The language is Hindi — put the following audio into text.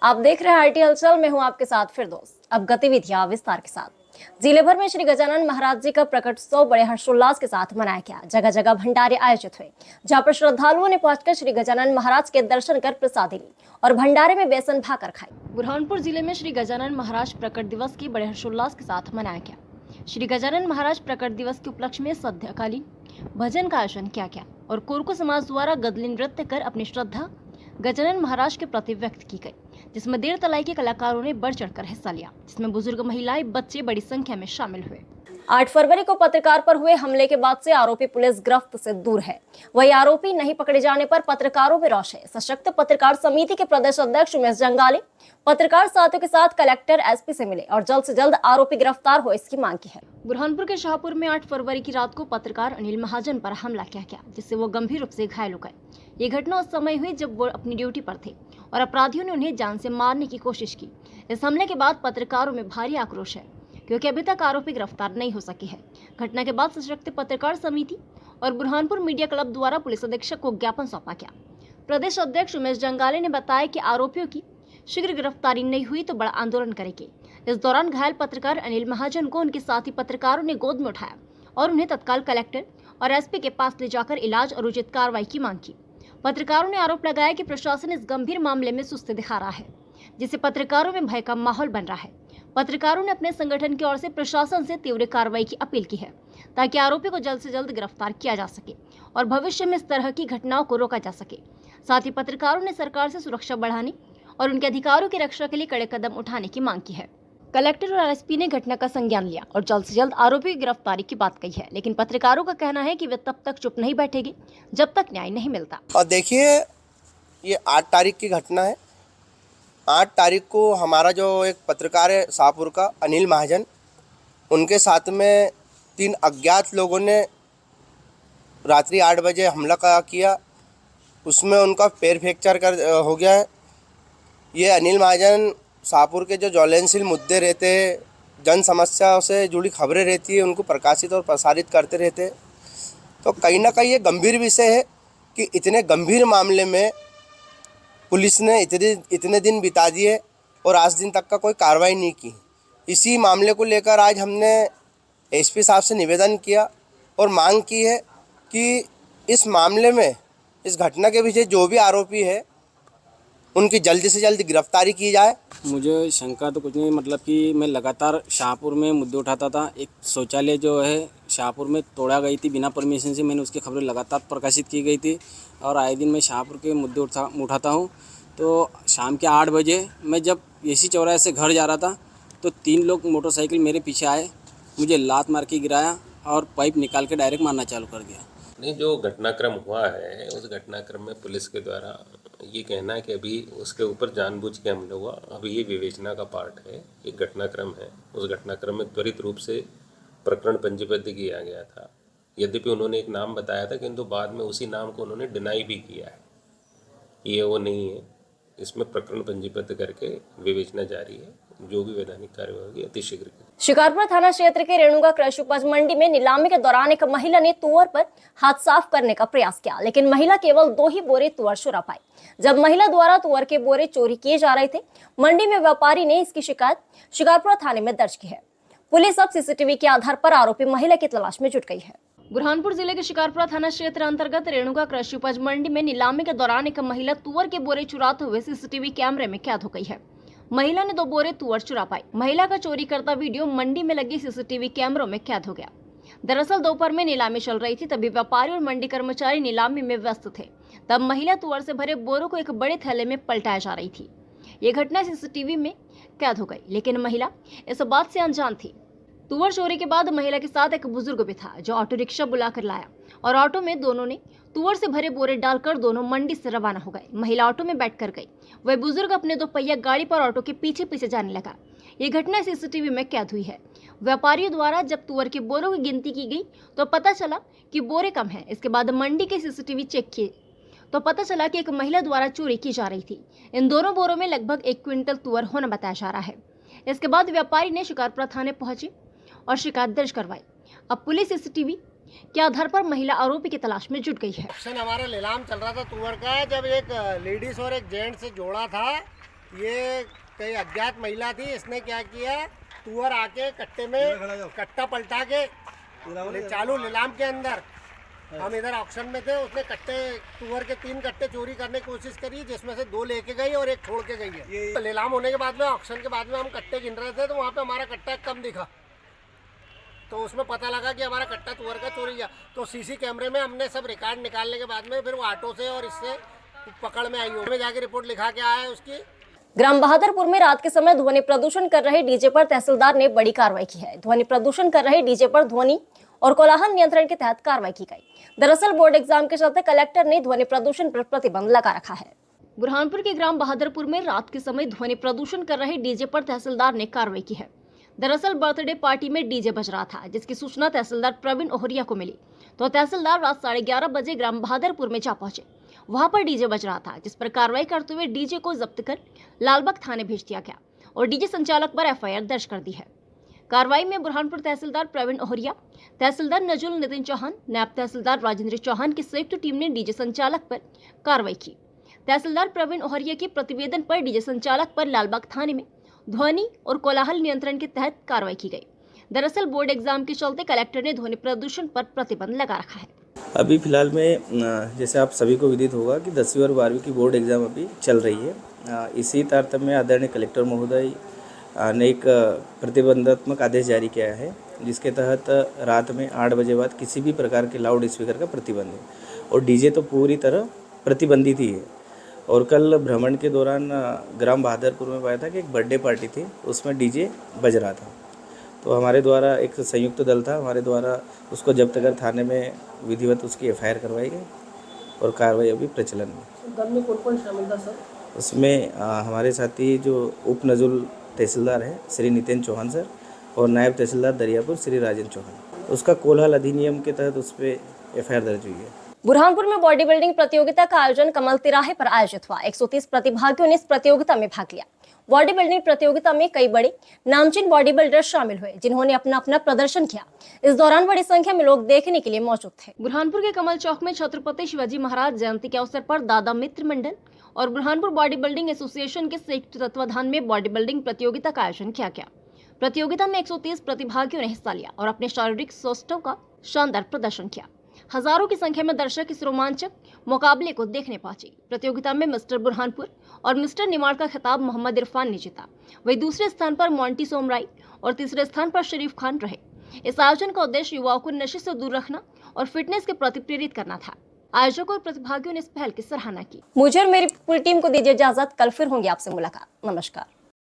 आप देख रहे हैं आरटी हलचल में हूं आपके साथ फिरदौस। अब गतिविधियां विस्तार के साथ। जिले भर में श्री गजानन महाराज जी का प्रकटोत्सव बड़े हर्षोल्लास के साथ मनाया गया। जगह जगह भंडारे आयोजित हुए, जहां पर श्रद्धालुओं ने पहुंचकर श्री गजानन महाराज के दर्शन कर प्रसादी ली और भंडारे में बेसन भाकर खाई। बुरहानपुर जिले में श्री गजानन महाराज प्रकट दिवस की बड़े हर्षोल्लास के साथ मनाया गया। श्री गजानन महाराज प्रकट दिवस के उपलक्ष्य में संध्याकालीन भजन का आयोजन किया गया और कोरकू समाज द्वारा गदली नृत्य कर अपनी श्रद्धा गजानन महाराज के प्रति व्यक्त की गई, जिसमें देर तलाई के कलाकारों ने बढ़ चढ़कर हिस्सा लिया, जिसमें बुजुर्ग, महिलाएं, बच्चे बड़ी संख्या में शामिल हुए। 8 फरवरी को पत्रकार पर हुए हमले के बाद से आरोपी पुलिस गिरफ्त से दूर है। वही आरोपी नहीं पकड़े जाने पर पत्रकारों में रोष है। सशक्त पत्रकार समिति के प्रदेश अध्यक्ष उमेश जंगाले पत्रकार साथियों के साथ कलेक्टर, एसपी से मिले और जल्द से जल्द आरोपी गिरफ्तार हो, इसकी मांग की है। बुरहानपुर के शाहपुर में 8 फरवरी की रात को पत्रकार अनिल महाजन पर हमला किया गया, जिससे वो गंभीर रूप से घायल हो गए। ये घटना उस समय हुई जब वो अपनी ड्यूटी पर थे और अपराधियों ने उन्हें जान से मारने की कोशिश की। इस हमले के बाद पत्रकारों में भारी आक्रोश है, क्योंकि अभी तक आरोपी गिरफ्तार नहीं हो सके हैं। घटना के बाद सशक्त पत्रकार समिति और बुरहानपुर मीडिया क्लब द्वारा पुलिस अधीक्षक को ज्ञापन सौंपा गया। प्रदेश अध्यक्ष उमेश जंगाले ने बताया कि आरोपियों की शीघ्र गिरफ्तारी नहीं हुई तो बड़ा आंदोलन करेंगे। इस दौरान घायल पत्रकार अनिल महाजन को उनके साथी पत्रकारों ने गोद में उठाया और उन्हें तत्काल कलेक्टर और एसपी के पास ले जाकर इलाज और उचित कार्रवाई की मांग की। पत्रकारों ने आरोप लगाया कि प्रशासन इस गंभीर मामले में सुस्ती दिखा रहा है, जिससे पत्रकारों में भय का माहौल बन रहा है। पत्रकारों ने अपने संगठन की ओर से प्रशासन से तीव्र कार्रवाई की अपील की है, ताकि आरोपी को जल्द से जल्द गिरफ्तार किया जा सके और भविष्य में इस तरह की घटनाओं को रोका जा सके। साथ ही पत्रकारों ने सरकार से सुरक्षा बढ़ाने और उनके अधिकारों की रक्षा के लिए कड़े कदम उठाने की मांग की है। कलेक्टर और एसपी ने घटना का संज्ञान लिया और जल्द से जल्द आरोपी की गिरफ्तारी की बात कही है, लेकिन पत्रकारों का कहना है कि वे तब तक चुप नहीं बैठेंगे जब तक न्याय नहीं मिलता। और देखिए, ये 8 तारीख की घटना है। 8 तारीख को हमारा जो एक पत्रकार है शाहपुर का अनिल महाजन, उनके साथ में 3 अज्ञात लोगों ने रात्रि 8 बजे हमला किया। उसमें उनका पैर फ्रैक्चर हो गया है। ये अनिल महाजन शाहपुर के जो ज्वलनशील मुद्दे रहते हैं, जन समस्याओं से जुड़ी खबरें रहती है, उनको प्रकाशित और प्रसारित करते रहते हैं। तो कहीं ना कहीं ये गंभीर विषय है कि इतने गंभीर मामले में पुलिस ने इतने दिन बिता दिए और आज दिन तक का कोई कार्रवाई नहीं की। इसी मामले को लेकर आज हमने एसपी साहब से निवेदन किया और मांग की है कि इस मामले में, इस घटना के पीछे जो भी आरोपी है, उनकी जल्दी से जल्दी गिरफ्तारी की जाए। मुझे शंका तो कुछ नहीं, मतलब कि मैं लगातार शाहपुर में मुद्दे उठाता था। एक शौचालय जो है शाहपुर में तोड़ा गई थी बिना परमिशन से, मैंने उसकी खबरें लगातार प्रकाशित की गई थी और आए दिन मैं शाहपुर के मुद्दे उठाता हूँ। तो शाम के 8 बजे मैं जब एसी चौराहे से घर जा रहा था तो 3 लोग मोटरसाइकिल मेरे पीछे आए, मुझे लात मार के गिराया और पाइप निकाल के डायरेक्ट मारना चालू कर दिया। नहीं, जो घटनाक्रम हुआ है उस घटनाक्रम में पुलिस के द्वारा ये कहना है कि अभी उसके ऊपर जानबूझ के हमला हुआ। अभी ये विवेचना का पार्ट है, एक घटनाक्रम है। उस घटनाक्रम में त्वरित रूप से प्रकरण पंजीबद्ध किया गया था। यद्यपि उन्होंने एक नाम बताया था, किंतु बाद में उसी नाम को उन्होंने डिनाई भी किया है। ये वो नहीं है। इसमें प्रकरण पंजीबद्ध करके विवेचना जारी है। जो भी वैधानिक कार्रवाई होगी अतिशीघ्र की। शिकारपुर थाना क्षेत्र के रेणुका कृषि उपज मंडी में नीलामी के दौरान एक महिला ने तुअर पर हाथ साफ करने का प्रयास किया, लेकिन महिला केवल 2 ही बोरे तुअर चुरा पाई। जब महिला द्वारा तुअर के बोरे चोरी किए जा रहे थे, मंडी में व्यापारी ने इसकी शिकायत शिकारपुर थाने में दर्ज की है। पुलिस अब सीसीटीवी के आधार पर आरोपी महिला की तलाश में जुट गई है। बुरहानपुर जिले के शिकारपुरा थाना क्षेत्र अंतर्गत रेणुका कृषि उपज मंडी में नीलामी के दौरान एक महिला तुअर के बोरे चुराते हुए सीसीटीवी कैमरे में कैद हो गई है। महिला ने 2 बोरे तुअर चुरा पाई। महिला का चोरी करता वीडियो मंडी में लगी सीसीटीवी कैमरों में कैद हो गया। दरअसल दोपहर में नीलामी चल रही थी, तभी व्यापारी और मंडी कर्मचारी नीलामी में व्यस्त थे। तब महिला तुअर से भरे बोरों को एक बड़े थैले में पलटाया जा रही थी। ये घटना सीसीटीवी में कैद हो गई, लेकिन महिला इस बात से अनजान थी। तुअर चोरी के बाद महिला के साथ एक बुजुर्ग भी था, जो ऑटो रिक्शा बुलाकर लाया और ऑटो में दोनों ने तुअर से भरे बोरे डालकर दोनों मंडी से रवाना हो गए। महिला ऑटो में बैठकर गई, वह बुजुर्ग अपने 2 पहिया गाड़ी पर ऑटो के पीछे पीछे जाने लगा। ये घटना सीसीटीवी में कैद हुई है। व्यापारियों द्वारा जब तुअर के बोरों की गिनती की गई तो पता चला कि बोरे कम हैं। इसके बाद मंडी के सीसीटीवी चेक किए तो पता चला कि एक महिला द्वारा चोरी की जा रही थी। इन दोनों बोरों में लगभग 1 क्विंटल तुअर होना बताया जा रहा है। इसके बाद व्यापारी ने शिकारपुरा थाने पहुंचे और शिकायत दर्ज करवाई। अब पुलिस सीसीटीवी के आधार पर महिला आरोपी की तलाश में जुट गई है। ऑक्शन हमारा नीलाम चल रहा था तुअर का, जब एक लेडीज और एक जेंट्स जोड़ा था, ये कई अज्ञात महिला थी, इसने क्या किया, तुअर आके कट्टे में कट्टा पलटा के चालू नीलाम के अंदर, हम इधर ऑक्शन में थे, उसने कट्टे तुअर के 3 कट्टे चोरी करने की कोशिश करी, जिसमें से 2 लेके गई और 1 छोड़ के गई है। तो नीलाम होने के बाद में, ऑक्शन के बाद में हम कट्टे गिन रहे थे, तो वहाँ पे हमारा कट्टा कम दिखा, तो उसमें पता लगा कि हमारा कट्टा तुअर का चोरी गया। तो सीसी कैमरे में हमने सब रिकॉर्ड निकालने के बाद में फिर वो ऑटो से और इससे पकड़ में आई हो, में जाके रिपोर्ट लिखा के आया है उसकी। ग्राम बहादुरपुर में रात के समय ध्वनि प्रदूषण कर रहे डीजे पर तहसीलदार ने बड़ी कार्रवाई की है। ध्वनि प्रदूषण कर रहे डीजे पर ध्वनि और कोलाहल नियंत्रण के तहत कार्रवाई की गई। दरअसल बोर्ड एग्जाम के चलते कलेक्टर ने ध्वनि प्रदूषण पर प्रतिबंध लगा रखा है। बुरहानपुर के ग्राम बहादुरपुर में रात के समय ध्वनि प्रदूषण कर रहे डीजे पर तहसीलदार ने कार्रवाई की है। दरअसल बर्थडे पार्टी में डीजे बज रहा था, जिसकी सूचना तहसीलदार प्रवीण ओहरिया को मिली, तो तहसीलदार रात 11:30 बजे ग्राम बहादुरपुर में जा पहुंचे। वहां पर डीजे बज रहा था, जिस पर कार्रवाई करते हुए डीजे को जब्त कर लालबाग थाने भेज दिया गया और डीजे संचालक पर एफआईआर दर्ज कर दी है। कार्रवाई में बुरहानपुर तहसीलदार प्रवीण ओहरिया, तहसीलदार नजुल नितिन चौहान, नायब तहसीलदार राजेंद्र चौहान की संयुक्त टीम ने डीजे संचालक पर कार्रवाई की। तहसीलदार प्रवीण ओहरिया के प्रतिवेदन पर डीजे संचालक पर लालबाग थाने में ध्वनि और कोलाहल नियंत्रण के तहत कार्रवाई की गई। दरअसल बोर्ड एग्जाम के चलते कलेक्टर ने ध्वनि प्रदूषण पर प्रतिबंध लगा रखा है। अभी फ़िलहाल में जैसे आप सभी को विदित होगा कि 10वीं और 12वीं की बोर्ड एग्ज़ाम अभी चल रही है। इसी तारतम्य में आदरणीय कलेक्टर महोदय ने एक प्रतिबंधात्मक आदेश जारी किया है, जिसके तहत रात में 8 बजे बाद किसी भी प्रकार के लाउड स्पीकर का प्रतिबंध है और डीजे तो पूरी तरह प्रतिबंधित ही है। और कल भ्रमण के दौरान ग्राम बहादुरपुर में पाया था कि एक बर्थडे पार्टी थी, उसमें डीजे बज रहा था, तो हमारे द्वारा एक संयुक्त दल था, हमारे द्वारा उसको जब्त कर थाने में विधिवत उसकी एफआईआर करवाई गई और कार्रवाई अभी प्रचलन में। दल में कौन-कौन शामिल था सर? उसमें हमारे साथी जो उप नजुल तहसीलदार हैं श्री नितिन चौहान सर और नायब तहसीलदार दरियापुर श्री राजेंद्र चौहान, उसका कोलाहल अधिनियम के तहत उस पर एफआईआर दर्ज हुई है। बुरहानपुर में बॉडी बिल्डिंग प्रतियोगिता का आयोजन कमल तिराहे पर आयोजित हुआ। 130 प्रतिभागियों ने इस प्रतियोगिता में भाग लिया। बॉडी बिल्डिंग प्रतियोगिता में कई बड़े नामचीन बॉडी बिल्डर शामिल हुए, जिन्होंने अपना अपना प्रदर्शन किया। इस दौरान बड़ी संख्या में लोग देखने के लिए मौजूद थे। बुरहानपुर के कमल चौक में छत्रपति शिवाजी महाराज जयंती के अवसर पर दादा मित्र मंडल और बुरहानपुर बॉडी बिल्डिंग एसोसिएशन के संयुक्त तत्वाधान में बॉडी बिल्डिंग प्रतियोगिता का आयोजन किया गया। प्रतियोगिता में 130 प्रतिभागियों ने हिस्सा लिया और अपने शारीरिक सौष्ठव का शानदार प्रदर्शन किया। हजारों की संख्या में दर्शक इस रोमांचक मुकाबले को देखने पहुंचे। प्रतियोगिता में मिस्टर बुरहानपुर और मिस्टर निमाड़ का खिताब मोहम्मद इरफान ने जीता। वहीं दूसरे स्थान पर मोंटी सोमराई और तीसरे स्थान पर शरीफ खान रहे। इस आयोजन का उद्देश्य युवाओं को नशे से दूर रखना और फिटनेस के प्रति प्रेरित करना था। आयोजकों और प्रतिभागियों ने इस पहल की सराहना की। मुझे और मेरी पूरी टीम को दीजिए इजाजत। कल फिर होंगी आपसे मुलाकात। नमस्कार।